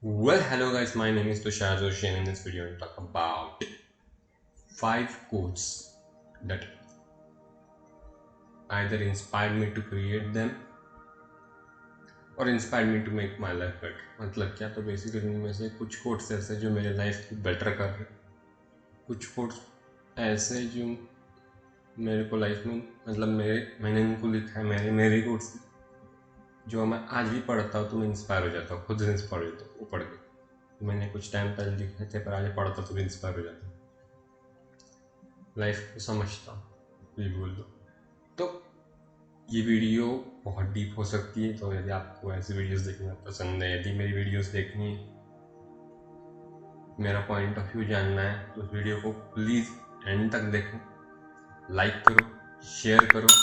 Well, hello guys, my name is Tushar Joshi and in this video I'll talk about 5 quotes that either inspired me to create them और inspired me to make my life better। मतलब क्या, तो basically इनमें से कुछ quotes ऐसे जो मेरे लाइफ को बेटर कर रहे, कुछ कोट्स ऐसे जो मेरे को लाइफ में मतलब मैंने इनको लिखा है, मेरे कोट्स जो मैं आज भी पढ़ता हूँ तो मैं इंस्पायर हो जाता हूँ, खुद से इंस्पायर हो जाता हूँ वो पढ़ के। मैंने कुछ टाइम पहले लिखे थे पर आज पढ़ता तो भी इंस्पायर हो जाता हूँ, लाइफ को समझता हूँ। ये बोल दो तो ये वीडियो बहुत डीप हो सकती है, तो यदि आपको ऐसी वीडियोस देखना पसंद है, यदि मेरी वीडियोस देखनी है, मेरा पॉइंट ऑफ व्यू जानना है, तो इस वीडियो को प्लीज़ एंड तक देखो, लाइक करो, शेयर करो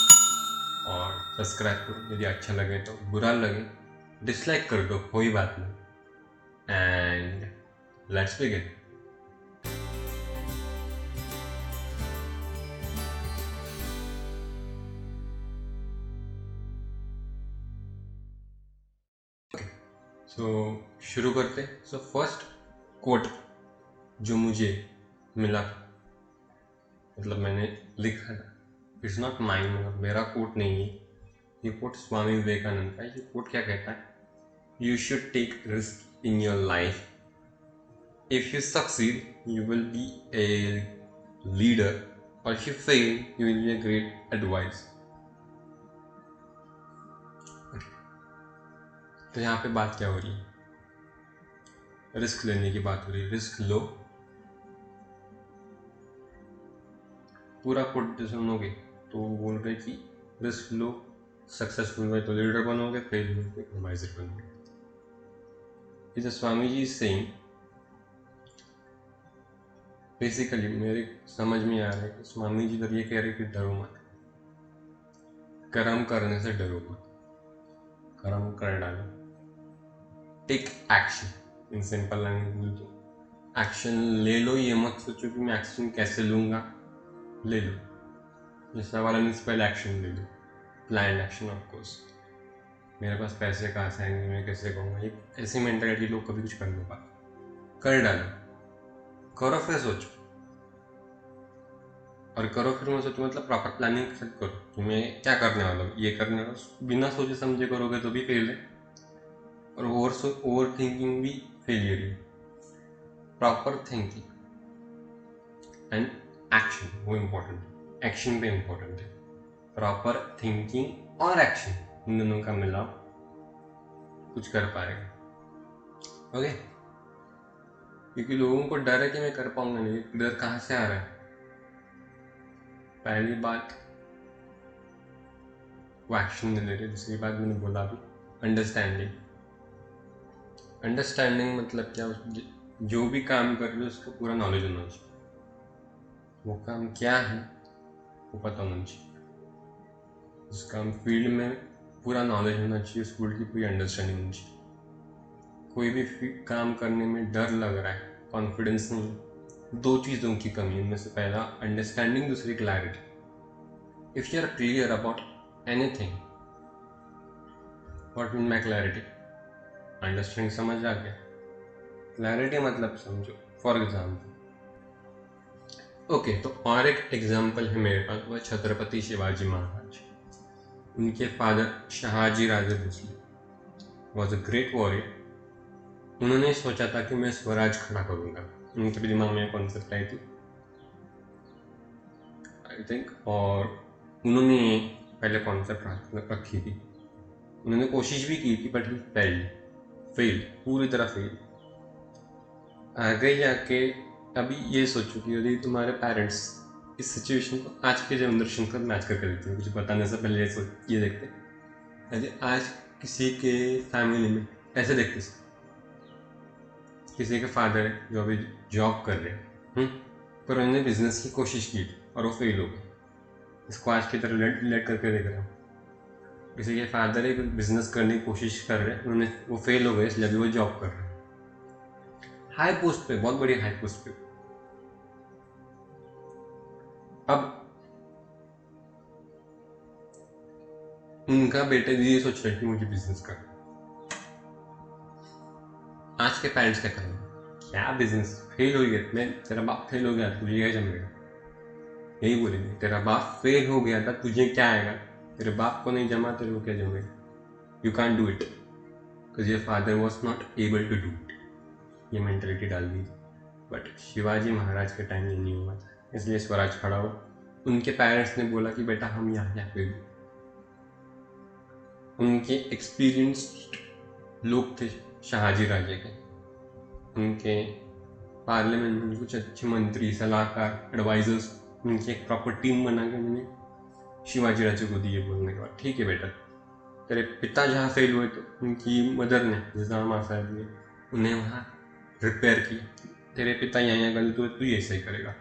और सब्सक्राइब करो। यदि अच्छा लगे तो, बुरा लगे डिसलाइक कर दो, कोई बात नहीं। And let's begin. सो शुरू करते। सो फर्स्ट कोट जो मुझे मिला, मतलब मैंने लिखा था, इट्स नॉट माइंड, मतलब मेरा कोट नहीं है, ये कोट स्वामी विवेकानंद का है। ये कोट क्या कहता है? You should take risk in your life, if you succeed you will be a leader और if you fail you will be a great advice. तो यहाँ पे बात क्या हो रही है? रिस्क लेने की बात हो रही है। रिस्क लो। पूरा कोट सुनोगे तो बोल रहे कि रिस्क लो, सक्सेसफुल हुए तो लीडर बनोगे, फेल हुए तो एडवाइजर बनोगे। Is Swami ji saying, basically मेरे समझ में आ रहा है कि स्वामी जी जब ये कह रहे कि डरो मत, कर्म करने से डरो मत, कर्म कर डालो, take action. In simple language बोल तो एक्शन ले लो। ये मत सोचो कि मैं एक्शन कैसे लूंगा, ले लो। जैसा वाला मीन्स पहले एक्शन ले लो, प्लान एक्शन। ऑफ कोर्स मेरे पास पैसे कहाँ से आएंगे, मैं कैसे कहूँगा, ये ऐसी मेंटालिटी लोग कभी कुछ कर नहीं पाते। कर डालो, करो फिर सोचो, और करो फिर मैं सोचो मतलब प्रॉपर प्लानिंग के साथ करो कि मैं क्या करने वाला हूँ, ये करने वाला हूँ। बिना सोचे समझे करोगे तो भी फेल है, और ओवर थिंकिंग भी फेलियर है। प्रॉपर थिंकिंग एंड एक्शन वो इम्पोर्टेंट है, एक्शन पे इम्पोर्टेंट है। प्रॉपर थिंकिंग और एक्शन इन दोनों का मिलाओ, कुछ कर पाएगा। ओके, क्योंकि लोगों को डर है कि मैं कर पाऊंगा नहीं। डर कहाँ से आ रहा है? पहली बात वो एक्शन नहीं ले रहे, दूसरी बात मैंने बोला अभी, अंडरस्टैंडिंग। अंडरस्टैंडिंग मतलब क्या? जो भी काम कर रहे हो उसका पूरा नॉलेज होना चाहिए, वो काम क्या है वो पता होना चाहिए, उस काम फील्ड में पूरा नॉलेज होना चाहिए, उस फील्ड की पूरी अंडरस्टैंडिंग होनी चाहिए। कोई भी काम करने में डर लग रहा है, कॉन्फिडेंस नहीं, दो चीज़ों की कमी है। इनमें से पहला अंडरस्टैंडिंग, दूसरी clarity. If you are clear about anything, what mean by clarity? Understanding समझ आ गया, क्लैरिटी मतलब समझो। फॉर एग्जाम्पल, ओके, तो और एक एग्जाम्पल है मेरे पास, वो छत्रपति शिवाजी महाराज। उनके father Shahaji Raje Bhosle was a great warrior. उन्होंने सोचा था कि मैं स्वराज खड़ा करूंगा। उनके भी दिमाग में कॉन्सेप्ट आई थी आई थिंक, और उन्होंने पहले कॉन्सेप्ट रखी थी, उन्होंने कोशिश भी की थी, बट ही फेल, पूरी तरह फेल। आगे जाके अभी ये सोचो कि यदि तुम्हारे पेरेंट्स इस सिचुएशन को आज के जनरेशन को मैच करके देखते हैं, कुछ बताने से पहले ये देखते हैं, यदि आज किसी के फैमिली में ऐसे देखते, किसी के फादर है जो अभी जॉब कर रहे हैं, पर उन्होंने बिजनेस की कोशिश की थी और वो फेल हो गए। इसको आज की तरह रिलेट करके देख रहे हो, किसी के फादर है बिजनेस करने की कोशिश कर रहे हैं, उन्होंने वो फेल हो गए, इसलिए अभी वो जॉब कर रहे हैं हाई पोस्ट पे, बहुत बड़ी हाई पोस्ट पे। अब उनका बेटे भी ये सोच रहे कि मुझे बिजनेस करना। आज के पेरेंट्स क्या करेंगे, क्या बिजनेस फेल हो गया, मैं तेरा बाप फेल हो गया तुझे क्या जमेगा, यही बोलेंगे। तेरा बाप फेल हो गया था तुझे क्या आएगा, तेरे बाप को नहीं जमा तेरे को क्या जमेगा, you can do it because your father was not able to do it. ये मेंटेलिटी डाल दी। बट शिवाजी महाराज के टाइम ये नहीं हुआ था, इसलिए स्वराज खड़ा हुआ। उनके पेरेंट्स ने बोला कि बेटा हम यहाँ पे भी, उनके एक्सपीरियंस्ड लोग थे शाहजी राजे के, उनके पार्लियामेंट में कुछ अच्छे मंत्री सलाहकार एडवाइजर्स, उनकी एक प्रॉपर टीम बना के उन्होंने शिवाजी राजे को दिए बोलने के बाद, ठीक है बेटा तेरे पिता जहाँ फेल हुए तो उनकी मदर ने निजाम साहब ने उन्हें वहाँ रिपेयर किया, तेरे पिता यहाँ गलत हुए तू ये सही करेगा,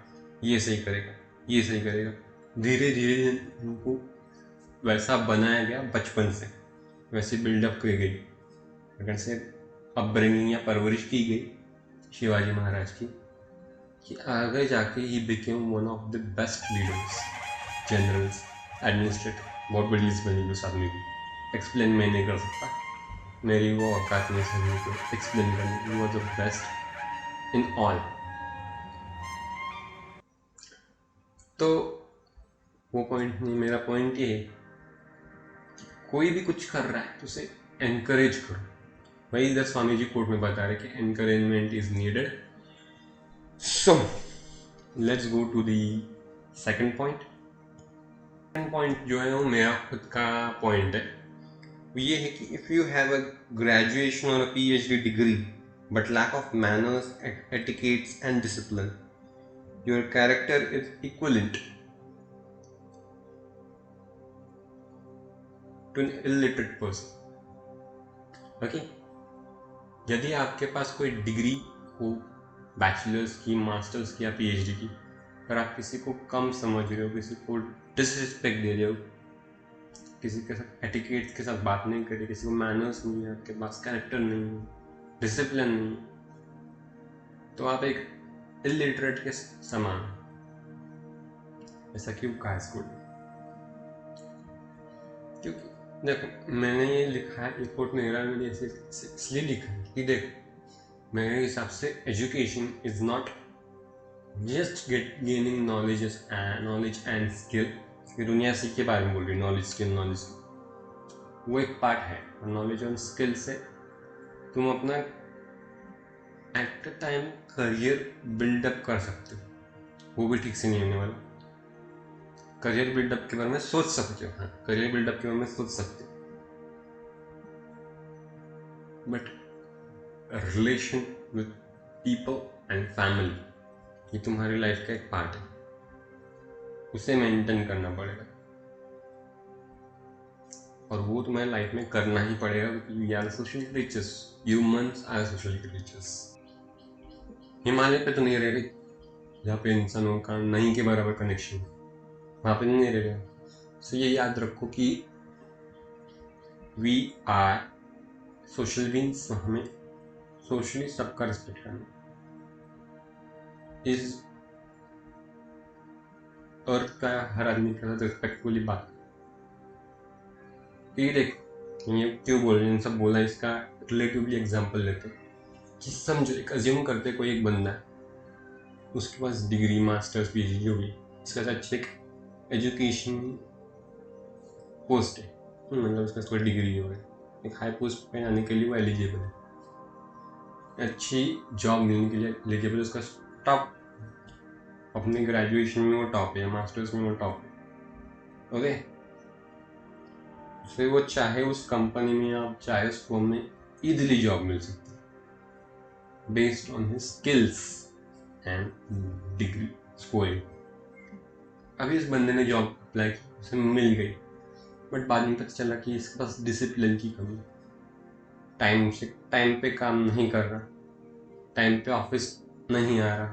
ये सही करेगा, ये सही करेगा। धीरे धीरे उनको वैसा बनाया गया, बचपन से वैसे बिल्डअप की गई, अगर से अपब्रिंगिंग या परवरिश की गई शिवाजी महाराज की, कि आगे जाके he became one of the best leaders, generals, administrator. बहुत बड़ी लिस्ट बनी उस आदमी की, एक्सप्लेन मैं नहीं कर सकता, मेरी वो औकात नहीं सभी को एक्सप्लेन करने, वो द बेस्ट इन ऑल। तो वो पॉइंट नहीं, मेरा पॉइंट ये है कि कोई भी कुछ कर रहा है तो उसे एनकरेज करो। वही इधर स्वामी जी कोर्ट में बता रहे कि encouragement is needed. So let's go to the second point. Second point जो है वो मेरा खुद का पॉइंट है, ये है कि if you have a graduation और a PhD degree but lack of manners, etiquettes and discipline, your character is equivalent to an illiterate person. Okay, यदि आपके पास कोई डिग्री हो, बैचलर्स की, मास्टर्स की या PhD की, पर आप किसी को कम समझ रहे हो, किसी को डिसरिस्पेक्ट दे रहे हो, किसी के साथ एटिकेट्स के साथ बात नहीं करी, किसी को मैनर्स नहीं है, आपके पास कैरेक्टर नहीं है, डिसिप्लिन नहीं है, तो आप एक इलिटरेट के समान। ऐसा क्यों कहा स्कूल में? क्योंकि देखो मैंने ये लिखा है, रिपोर्ट में मैंने इसलिए लिखा है कि देखो मेरे हिसाब से education is not just gaining knowledge and skill. दुनिया सीख के बारे में बोल रही, नॉलेज स्किल, नॉलेज वो एक पार्ट है, और नॉलेज और स्किल से तुम अपना at the time career build up कर सकते हो, वो भी ठीक से नहीं होने वाला। करियर बिल्डअप के बारे में सोच सकते हो, हाँ करियर बिल्डअप के बारे में सोच सकते हो, but relation with people and family ये तुम्हारी लाइफ का एक पार्ट है, उसे मेंटेन करना पड़ेगा, और वो तुम्हारी लाइफ में करना ही पड़ेगा, क्योंकि we are social creatures, humans are social creatures. Himalaya पे तो नहीं रह रहे जहाँ पे इंसानों का नहीं के बराबर कनेक्शन, वहाँ पे नहीं रह रहे। सो ये याद रखो कि वी आर सोशल बींग्स, हमें सोशली सबका रिस्पेक्ट करना, इस अर्थ का हर आदमी के साथ रिस्पेक्टफुली बात। ये देखो ये क्यों बोल रहे हैं, सब बोला, इसका रिलेटिवली एग्जांपल लेते कि समझो एक अज्यूम करते कोई एक बंदा है, उसके पास डिग्री, मास्टर्स, PhD जो भी, इसके साथ अच्छी एक एजुकेशन पोस्ट है, मतलब उसका कोई डिग्री हो है, एक हाई पोस्ट पे आने के लिए वो एलिजिबल है, अच्छी जॉब मिलने के लिए एलिजिबल, उसका टॉप, अपने ग्रेजुएशन में वो टॉप है, मास्टर्स में वो टॉप है, ओके। फिर वो चाहे उस कंपनी में या चाहे उस फर्म में इजीली जॉब मिल सकती है based on his skills and degree scoring. अभी इस बंदे ने जॉब अप्लाई की, उसे मिल गई, बट बाद में पता चला कि इसके पास डिसिप्लिन की कमी, टाइम पे काम नहीं कर रहा, टाइम पे ऑफिस नहीं आ रहा,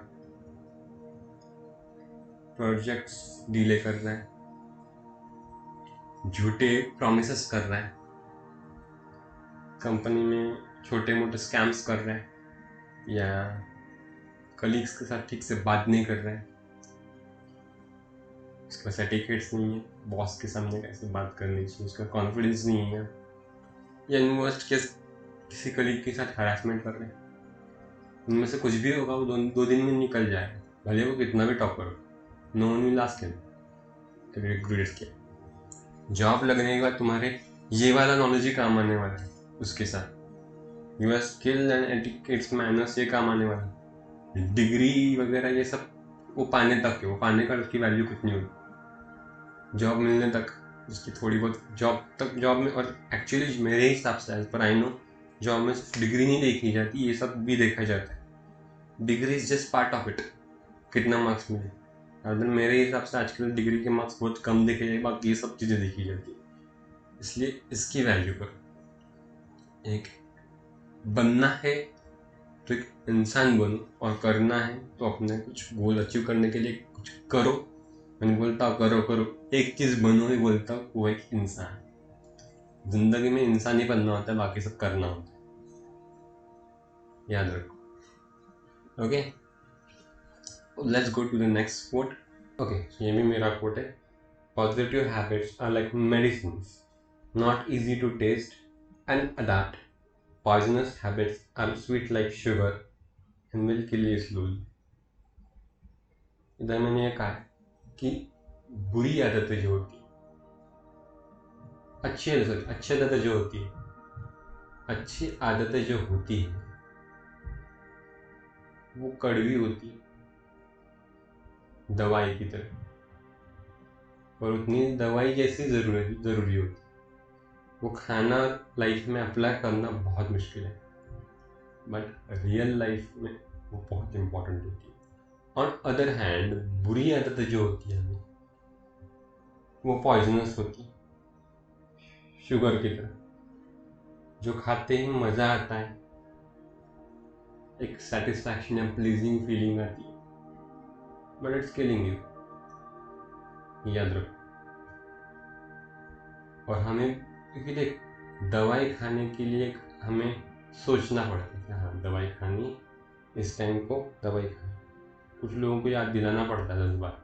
प्रोजेक्ट्स डिले कर रहा है, झूठे प्रॉमिसेस कर रहा है, कंपनी में छोटे मोटे स्कैम्स कर रहा है, या कलीग्स के साथ ठीक से बात नहीं कर रहा है, उसका सर्टिफिकेट्स नहीं है, बॉस के सामने कैसे बात करनी चाहिए, उसका कॉन्फिडेंस नहीं है, या इन वर्स्ट केस किसी कलीग के साथ हरासमेंट कर रहे हैं, उनमें से कुछ भी होगा वो 2 दिन में निकल जाएगा, भले वो कितना भी टॉप करो, no one will ask him grades के। जॉब लगने के बाद तुम्हारे ये वाला नॉलेज ही काम आने वाला है, उसके साथ your skill and etiquettes manners ये काम आने वाला है। डिग्री वगैरह ये सब वो पाने तक है, वो पाने का उसकी वैल्यू कुछ नहीं होगी, जॉब मिलने तक उसकी थोड़ी बहुत जॉब में। और एक्चुअली मेरे हिसाब से as per I know, job में सिर्फ डिग्री नहीं देखी जाती, ये सब भी देखा जाता है। Degree is just part of it, कितना मार्क्स मिले। अगर मेरे हिसाब से आजकल डिग्री के मार्क्स बहुत कम देखे जाए, बाकी ये सब चीज़ें देखी जाती है। इसलिए इसकी वैल्यू करो। एक बनना है तो एक इंसान बनो, और करना है तो अपने कुछ गोल अचीव करने के लिए कुछ करो। मैं बोलता हूँ करो करो, एक चीज़ बनो ही बोलता हूँ, वो एक इंसान। जिंदगी में इंसान ही बनना होता है, बाकी सब करना होता है, याद रखो। Okay, let's go to the next quote. Okay, ये भी मेरा कोट है। Positive habits are like medicines, not easy to taste and adapt. Poisonous habits are sweet like sugar and will kill you slowly. इधर मैंने ये कहा है कि बुरी आदतें जो होती, अच्छी आदतें जो होती है, अच्छी आदतें जो होती है वो कड़वी होती है, दवाई की तरह, और उतनी दवाई जैसी जरूरी होती। वो खाना लाइफ में अप्लाई करना बहुत मुश्किल है, बट रियल लाइफ में वो बहुत इम्पोर्टेंट होती है। ऑन अदर हैंड, बुरी आदतें जो होती है हमें, वो पॉइजनस होती है, शुगर की तरह, जो खाते ही मज़ा आता है, एक सेटिस्फैक्शन या प्लीजिंग फीलिंग आती है, बट इट्स किलिंग यू, याद रखो। और हमें, क्योंकि देख, दवाई खाने के लिए हमें सोचना पड़ता है कि हाँ दवाई खानी, इस टाइम को दवाई खानी। कुछ लोगों को याद दिलाना पड़ता है 10 बार,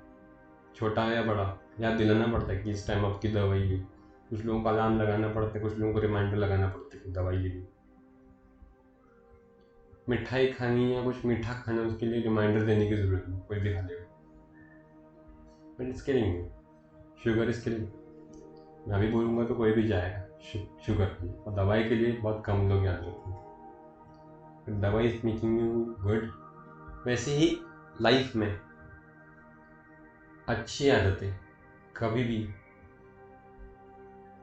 छोटा या बड़ा, याद दिलाना पड़ता है कि इस टाइम आपकी दवाई ली। कुछ लोगों को अलार्म लगाना पड़ता है, कुछ लोगों को रिमाइंडर लगाना पड़ता है कि दवाई ले ली। मिठाई खानी या कुछ मीठा खाना, उसके लिए रिमाइंडर देने की जरूरत नहीं, कोई भी खा लेगा, but it's killing you, sugar is killing. मैं भी बोलूँगा तो कोई भी जाएगा शुगर के लिए, और दवाई के लिए बहुत कम लोग याद रखेंगे। दवाई इज मेकिंग यू गुड। वैसे ही लाइफ में अच्छी आदतें कभी भी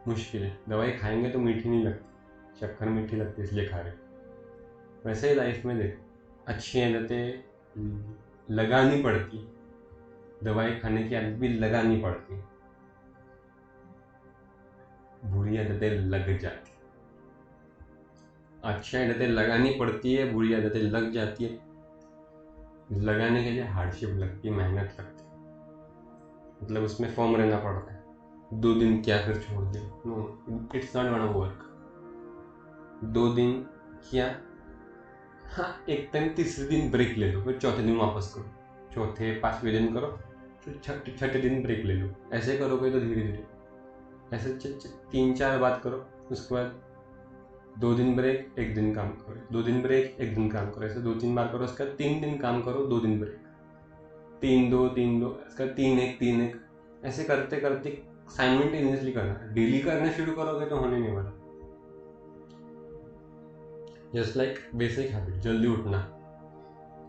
मुश्किल है। दवाई खाएंगे तो मीठी नहीं लगती, शक्कर मीठी लगती इसलिए खा रहे। वैसे ही लाइफ में देखो, अच्छी आदतें लगानी पड़ती, दवाई खाने की आदत भी लगानी पड़ती, बुरी आदतें लग जाती। अच्छी आदतें लगानी पड़ती है, बुरी आदतें लग जाती है। लगाने के लिए हार्डशिप लगती है, मेहनत लगती है, मतलब उसमें फॉर्म रहना पड़ता है। 2 दिन क्या फिर छोड़ दिया, no, it's not gonna work. 2 दिन किया, हाँ एक टाइम, तीसरे दिन ब्रेक ले लो, फिर चौथे दिन वापस करो, चौथे 5वें दिन करो, फिर छठे दिन ब्रेक ले लो। ऐसे करोगे तो धीरे धीरे ऐसे 3-4 बात करो, उसके बाद 2 दिन ब्रेक, 1 दिन काम करो, 2 दिन ब्रेक, 1 दिन काम करो, ऐसे 2-3 बार करो। उसका 3 दिन काम करो, 2 दिन ब्रेक, 3-2, 3-2, इसका 3-1, 3-1, ऐसे करते करते साइमल्टेनियसली करना। डेली करना शुरू करोगे तो होने नहीं वाला। जस्ट लाइक बेसिक हैबिट, जल्दी उठना।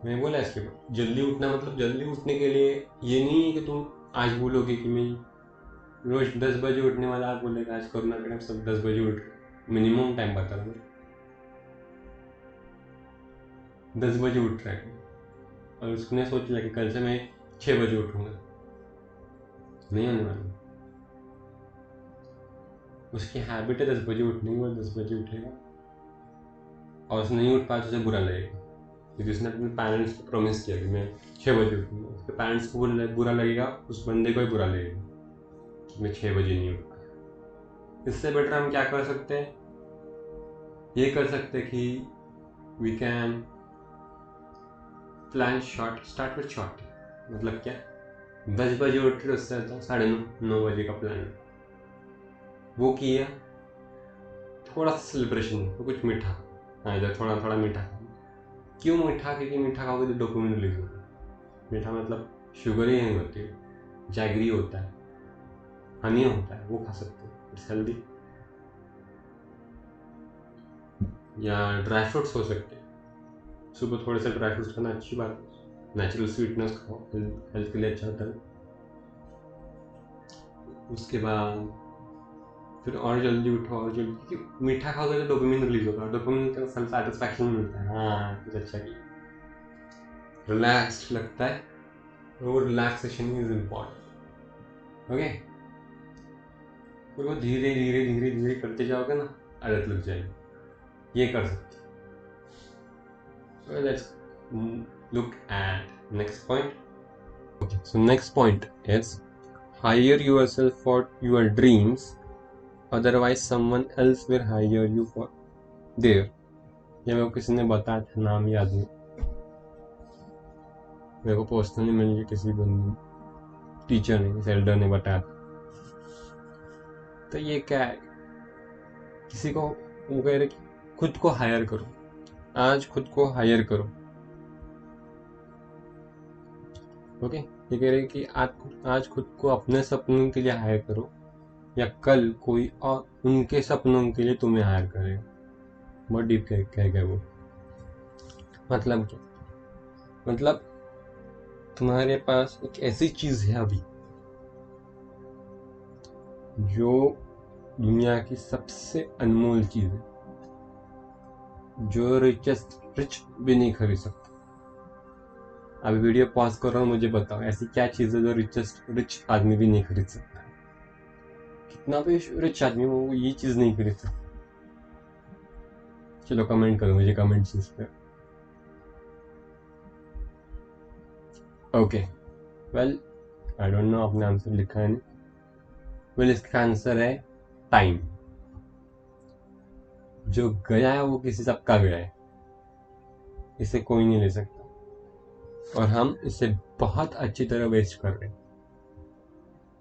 मैं बोला इसके बाद, जल्दी उठना मतलब जल्दी उठने के लिए ये नहीं है कि तुम आज बोलोगे कि मैं रोज 10 बजे उठने वाला, आज बोलेगा आज कोरोना के टाइम सब 10 बजे उठ रहे। मिनिमम टाइम बता रहा हूँ, 10 बजे उठ रहा है, और उसने सोच लिया कि कल से मैं 6 बजे उठूंगा, नहीं होने वाला। उसकी हैबिट है 10 बजे उठने की, वो 10 बजे उठेगा, और उसने नहीं उठ पाया तो उसे बुरा लगेगा, क्योंकि उसने अपने पेरेंट्स को प्रॉमिस किया कि मैं 6 बजे उठूंगा। उसके पेरेंट्स को बुरा लगेगा, उस बंदे को ही बुरा लगेगा कि मैं 6 बजे नहीं उठ पाया। इससे बेटर हम क्या कर सकते हैं, ये कर सकते कि we can plan short, start with short. मतलब क्या, 10 बजे उठ रहे, उससे 9:30 बजे का प्लान वो किया, थोड़ा सा सेलिब्रेशन, तो कुछ मीठा, हाँ इधर थोड़ा थोड़ा मीठा, क्यों मीठा? क्योंकि मीठा खाओगे तो डोपामिन रिलीज होगा। मीठा मतलब शुगर ही नहीं होती है, जैगरी होता है, हनी होता है, वो खा सकते हो, इट्स हेल्दी। या ड्राई फ्रूट्स हो सकते हैं, सुबह थोड़े से ड्राई फ्रूट्स खाना अच्छी बात है, नेचुरल स्वीटनेस खाओ, हेल्थ के लिए अच्छा होता है। उसके बाद फिर और जल्दी उठो, और जल्दी, क्योंकि मीठा खाओगे तो डोपामिन रिलीज होगा, डोपामिन का सेटिस्फैक्शन मिलता है, हाँ कुछ अच्छा किया, रिलैक्स लगता है, वो रिलैक्सेशन इज इम्पॉर्टेंट। ओके, फिर वो धीरे धीरे धीरे धीरे करते जाओगे ना, आदत लग जाएगी, ये कर सकते हो। So let's look at next point. Okay, so next point is hire yourself for your dreams, otherwise someone else will hire you for their. ये मेरे को किसी ने बताया था, नाम याद नहीं, मेरे को पर्सनली मिल गया, किसी टीचर ने, किसी एल्डर ने बताया था। तो ये क्या है, किसी को वो कह रहे कि खुद को हायर करो, आज खुद को हायर करो। ओके, ये कह रहे कि आज खुद को अपने सपनों के लिए हायर करो, या कल कोई और उनके सपनों के लिए तुम्हें हायर करेगा। बहुत डीप कह वो, मतलब क्या? मतलब तुम्हारे पास एक ऐसी चीज है अभी जो दुनिया की सबसे अनमोल चीज है, जो रिच भी नहीं खरीद सकता। अभी वीडियो पॉज कर रहा हूँ, मुझे बताओ ऐसी क्या चीज है जो रिच आदमी भी नहीं खरीद सकता? कितना भी रिच आदमी हो, वो ये चीज नहीं खरीद सकता। चलो कमेंट करो मुझे, कमेंट चीज पे। Okay, well I don't know, आपने आंसर लिखा है नहीं। वेल इसका आंसर है टाइम। जो गया है वो किसी सबका गया है, इसे कोई नहीं ले सकता, और हम इसे बहुत अच्छी तरह वेस्ट कर रहे हैं,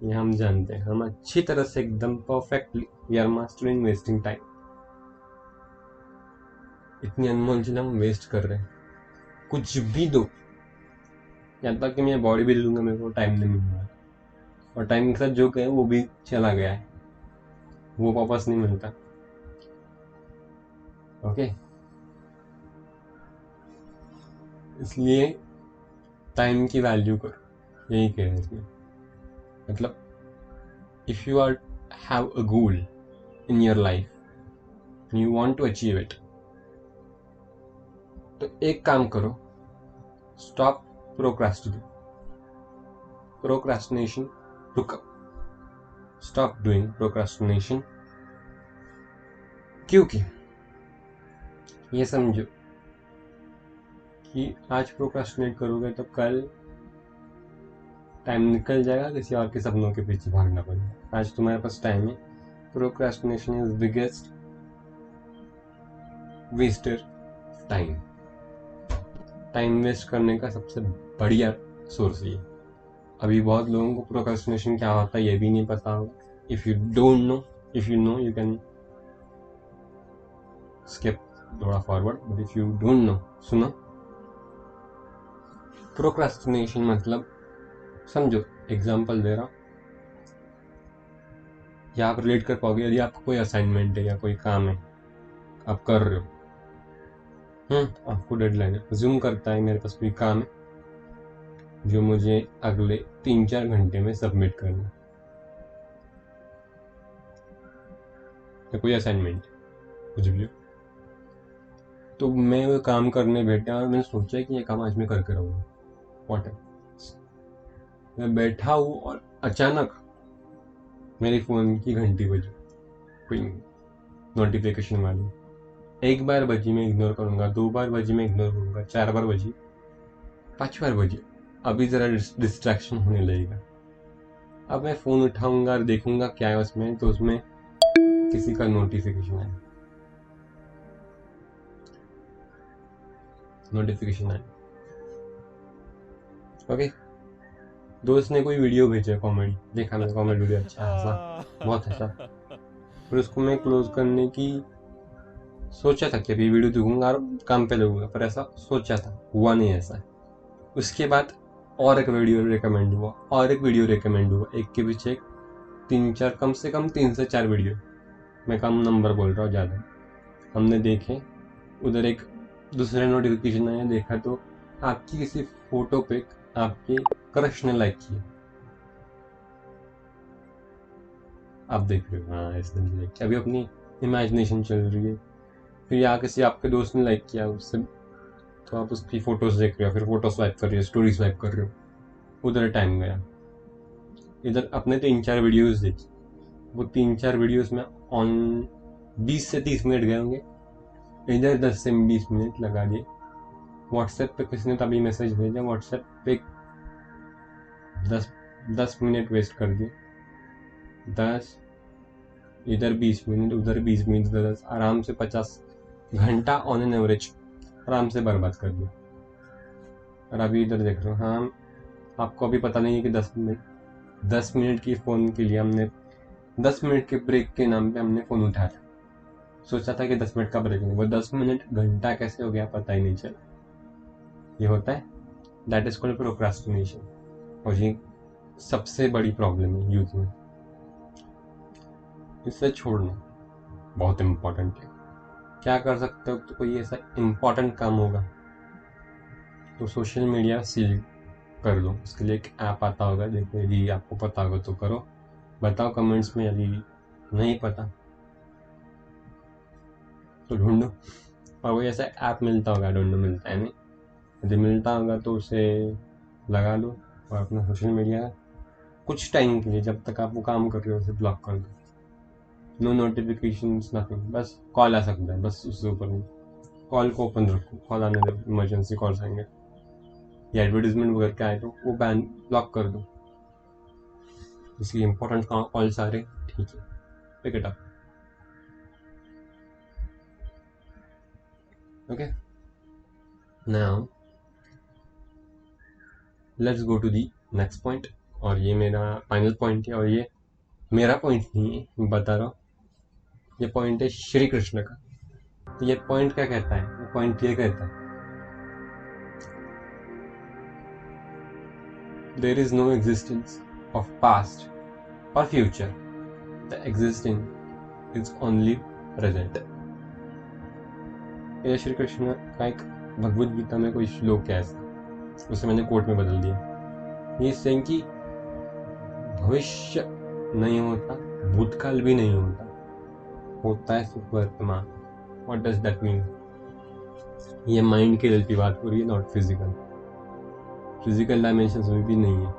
ये हम जानते हैं। हम अच्छी तरह से एकदम perfectly we are mastering wasting time. इतनी अनमोल चीज हम वेस्ट कर रहे हैं। कुछ भी दो, यहाँ तक कि मैं बॉडी बिल्ड लूंगा, मेरे को टाइम नहीं मिल रहा, और टाइम के साथ जो गया वो भी चला गया है, वो वापस नहीं मिलता। ओके, इसलिए टाइम की वैल्यू करो, यही कह रहे हैं इसमें। मतलब if you are have a goal in your life, you want to achieve it, तो एक काम करो, स्टॉप प्रोक्रास्टिनेशन, रुक, स्टॉप डूइंग प्रोक्रास्टिनेशन। क्योंकि ये समझो कि आज प्रोक्रास्टिनेट करोगे तो कल टाइम निकल जाएगा, किसी और के सपनों के पीछे भागना पड़ेगा। आज तुम्हारे पास टाइम है, procrastination is biggest waster time. Time waste करने का सबसे बढ़िया सोर्स ये। अभी बहुत लोगों को प्रोक्रास्टिनेशन क्या होता है ये भी नहीं पता होगा। If you don't know, if you know you can skip थोड़ा forward, but if you don't know, सुनो, प्रोक्रास्टिनेशन मतलब समझो, एग्जांपल दे रहा हूँ, या आप रिलेट कर पाओगे। यदि आपको कोई असाइनमेंट है या कोई काम है आप कर रहे हो, आपको डेडलाइन है, ज्यूम करता है मेरे पास कोई काम है जो मुझे अगले 3-4 घंटे में सबमिट करना है, या कोई असाइनमेंट कुछ भी हो, तो मैं वो काम करने बैठा और मैंने सोचा कि ये काम आज मैं करके रहूँगा। व्हाट है, मैं बैठा हूँ और अचानक मेरे फोन की घंटी बजी, कोई नोटिफिकेशन वाली। एक बार बजी मैं इग्नोर करूंगा, 2 बार बजी मैं इग्नोर करूंगा, 4 बार बजी, 5 बार बजी, अभी जरा डिस्ट्रैक्शन होने लगेगा। अब मैं फोन उठाऊंगा और देखूंगा क्या है उसमें, तो उसमें किसी का नोटिफिकेशन है, ओके, दोस्त ने कोई वीडियो भेजा कॉमेडी, देखा मैं कॉमेडी वीडियो, अच्छा हंसा, बहुत हंसा, फिर उसको मैं क्लोज करने की सोचा था कि अभी वीडियो देखूंगा और काम पे लगूंगा, पर ऐसा सोचा था, हुआ नहीं ऐसा। उसके बाद और एक वीडियो रिकमेंड हुआ, और एक वीडियो रिकमेंड हुआ, एक के पीछे एक, 3-4, कम से कम 3 से 4 वीडियो, मैं कम नंबर बोल रहा हूँ, ज़्यादा हमने देखे। उधर एक दूसरे नोटिफिकेशन आया, देखा तो आपकी किसी फोटो पे आपके क्रश ने लाइक किया। आप देख रहे हो, हाँ ऐसे लाइक किया, अभी अपनी इमेजिनेशन चल रही है। फिर यहाँ किसी आपके दोस्त ने लाइक किया उससे, तो आप उसकी फोटोज देख रहे हो, फिर फोटो स्वाइप कर रहे हो, स्टोरी स्वाइप कर रहे हो, उधर टाइम गया। इधर अपने 3-4 वीडियोस देखी, वो 3-4 वीडियोस में ऑन 20 से 30 मिनट गए होंगे, इधर 10 से 20 मिनट लगा दिए। व्हाट्सएप पे किसी ने तभी मैसेज भेजा, व्हाट्सएप पे 10 मिनट वेस्ट कर दिए। 10, इधर 20 मिनट, उधर 20 मिनट, 10, आराम से 50 घंटा ऑन एन एवरेज आराम से बर्बाद कर दिया। और अभी इधर देख रहे हो, हाँ आपको अभी पता नहीं है कि 10 मिनट की फ़ोन के लिए हमने 10 मिनट के ब्रेक के नाम पे हमने फ़ोन उठाया। सोचा था कि 10 मिनट का ब्रेक नहीं, वो 10 मिनट घंटा कैसे हो गया पता ही नहीं चला। ये होता है, दैट इज कॉल्ड प्रोक्रास्टिनेशन, और ये सबसे बड़ी प्रॉब्लम है यूथ में। इसे छोड़ना बहुत इम्पोर्टेंट है। क्या कर सकते हो, तो कोई ऐसा इम्पोर्टेंट काम होगा तो सोशल मीडिया सील कर दो। उसके लिए एक ऐप आता होगा, देखो यदि आपको पता होगा तो करो, बताओ कमेंट्स में, यदि नहीं पता तो ढूंढो। और कोई ऐसा ऐप मिलता होगा, डोंट नो मिलता है नहीं, यदि मिलता होगा तो उसे लगा दो और अपना सोशल मीडिया कुछ टाइम के लिए, जब तक आप वो काम कर रहे हो, उसे ब्लॉक कर दो। नो नोटिफिकेशंस, नथिंग, बस कॉल आ सकता है, बस उससे ऊपर नहीं। कॉल को ओपन रखो, कॉल आने दो, इमरजेंसी कॉल्स आएंगे या एडवर्टीजमेंट वगैरह के आए तो वो बैन ब्लॉक कर दो। इसलिए इंपॉर्टेंट कॉल्स आ रहे, ठीक है, pick it up, okay. Now let's go to the next point, और ये मेरा फाइनल पॉइंट है, और ये मेरा पॉइंट नहीं है, मैं बता रहा हूँ, ये पॉइंट है श्री कृष्ण का। तो ये पॉइंट क्या कहता है, ये पॉइंट ये कहता है, there is no existence of past और future, the existing is only present. ये श्री कृष्ण का एक भगवद गीता में कोई श्लोक है ऐसा, उसे मैंने कोट में बदल दिया। ये सेइंग कि भविष्य नहीं होता, भूतकाल भी नहीं होता, होता है सिर्फ वर्तमान। What does that mean? ये माइंड के लेवल की बात हो रही है, नॉट फिजिकल। फिजिकल डायमेंशन में भी नहीं है,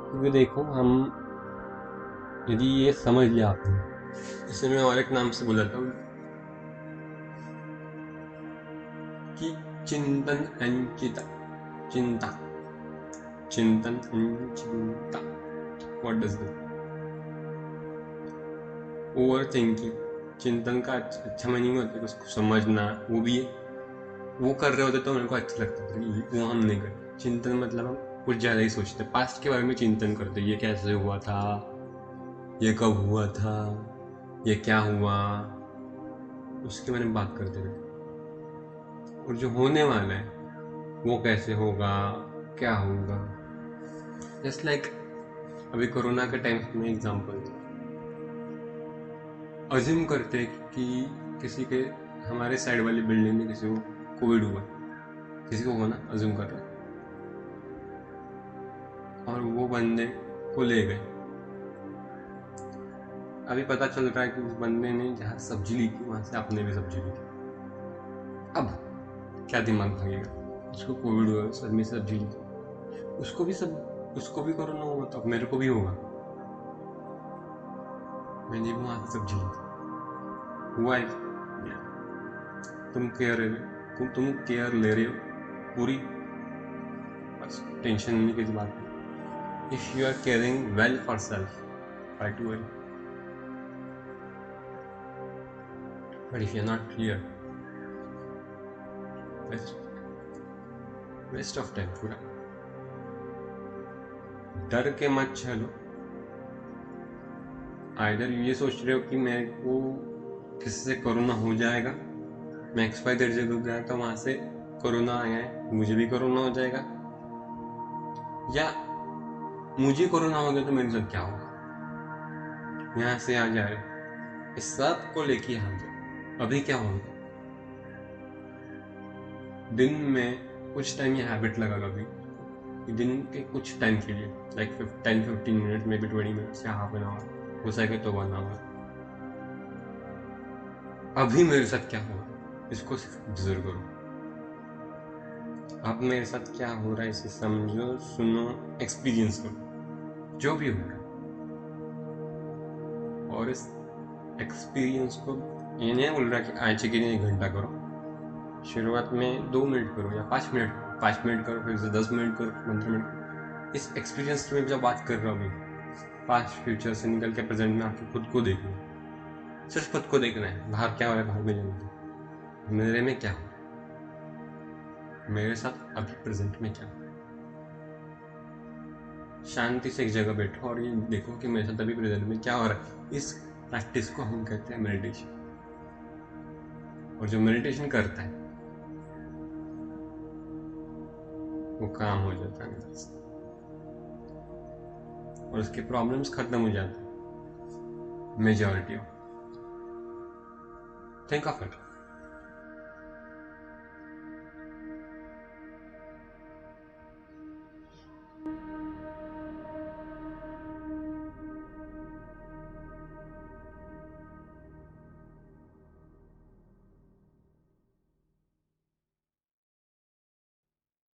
क्योंकि देखो हम, यदि ये समझ लिया आपने, इसे मैं और एक नाम से बुलाता हूँ कि चिंतन एंड चिंता, चिंता, चिंतन एंड चिंता। What does that? Over thinking, चिंतन का अच्छा मीनिंग होता है उसको समझना, वो भी वो कर रहे होते तो मेरे को अच्छा लगता था, वो हम नहीं करते। चिंतन मतलब हम कुछ ज़्यादा ही सोचते, पास्ट के बारे में चिंतन करते, ये कैसे हुआ था, ये कब हुआ था, ये क्या हुआ, उसके बारे में बात करते थे। और जो होने वाला है वो कैसे होगा, क्या होगा। जस्ट लाइक अभी कोरोना के टाइम में एग्जाम्पल अज्यूम करते हैं कि किसी के, हमारे साइड वाली बिल्डिंग में किसी को कोविड हुआ, किसी को होना अज्यूम कर रहे हैं, और वो बंदे को ले गए। अभी पता चल रहा है कि उस बंदे ने जहाँ सब्जी ली थी वहां से आपने भी सब्जी ली थी। अब क्या दिमाग भागेगा, उसको कोविड हुआ, सर में सब्जी ली थी, उसको भी कोरोना हुआ, तो अब मेरे को भी होगा, मैंने भी वहां से सब्जी ली थी, हुआ है। तुम केयर ले रहे हो पूरी, बस टेंशन नहीं किसी बात की। If you are caring well for self, try to well, but if you are not clear, waste of time पूरा। डर के मत चलो, आइदर ये सोच रहे हो कि मेरे को किसी से कोरोना हो जाएगा, मैं XYZ जगह गया तो वहां से कोरोना आया है, मुझे भी कोरोना हो जाएगा, या मुझे कोरोना हो गया तो मेरे साथ क्या होगा, यहाँ से आ जा रहे इस सब को लेके यहाँ जाए। अभी क्या होगा, दिन में कुछ टाइम ये हैबिट लगा लो अभी, दिन के कुछ टाइम के लिए, like 10-15 minute, may be 20 minutes या हाफ एन आवर, हो सके तो 1 आवर। अभी मेरे साथ क्या हो रहा है इसको सिर्फ ऑब्जर्व करो। अब मेरे साथ क्या हो रहा है इसे समझो, सुनो, एक्सपीरियंस करो जो भी हो रहा है। और इस एक्सपीरियंस को ये नहीं बोल रहा कि आज के दिन 1 घंटा करो, शुरुआत में 2 मिनट करो या 5 मिनट करो, फिर से 10 मिनट करो, 15 मिनट करो। इस एक्सपीरियंस में जब बात कर रहा हूँ मैं, पास्ट फ्यूचर से निकल के प्रेजेंट में आके खुद को देखना, सिर्फ खुद को देखना है, बाहर क्या हो रहा है बाहर में जानना, मेरे में क्या हो रहा है, मेरे साथ अभी प्रेजेंट में क्या हो रहा है। शांति से एक जगह बैठो और ये देखो कि मेरे साथ अभी प्रेजेंट में क्या हो रहा है। इस प्रैक्टिस को हम कहते हैं मेडिटेशन। और जो मेडिटेशन करता है वो काम हो जाता है अंदर से, और उसके प्रॉब्लम्स खत्म हो जाते हैं majority of. Think of it.